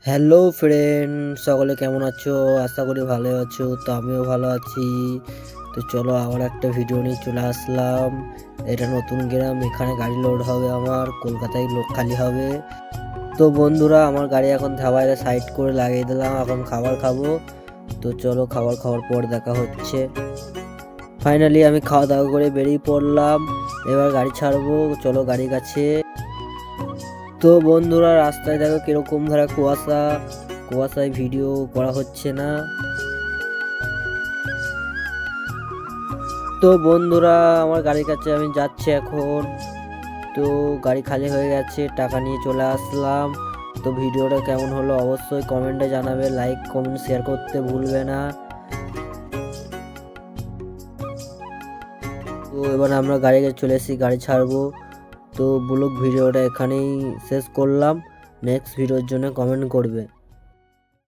Hello friend, সকলে কেমন আছো? আশা করি ভালো আছো। তো আমিও ভালো আছি। তো চলো আবার একটা ভিডিও নিয়ে চলে আসলাম। এটা নতুন গ্রাম, এখানে গাড়ি লোড হবে, আমার কলকাতায় লোক খালি হবে। তো বন্ধুরা, আমার গাড়ি এখন ধাবায় সাইড করে লাগিয়ে দিলাম, এখন খাবার খাবো। তো চলো খাবার খাওয়ার পর দেখা হচ্ছে। ফাইনালি আমি খাওয়া দাওয়া করে বেরিয়ে পড়লাম, এবার গাড়ি ছাড়বো। চলো গাড়ির কাছে। তো বন্ধুরা, রাস্তায় দেখো কিরকম ধারা কুয়াশা, কুয়াশায় ভিডিও করা হচ্ছে না। তো বন্ধুরা, আমার গাড়ির কাছে আমি যাচ্ছি এখন। তো গাড়ি খালি হয়ে গেছে, টাকা নিয়ে চলে আসলাম। তো ভিডিওটা কেমন হলো অবশ্যই কমেন্টে জানাবে, লাইক কমেন্ট শেয়ার করতে ভুলবে না। তো এবার আমরা গাড়ি কাছে চলে এসেছি, গাড়ি ছাড়বো। তো ব্লগ ভিডিওটা এখানেই শেষ করলাম। নেক্সট ভিডিওর জন্য কমেন্ট করবে।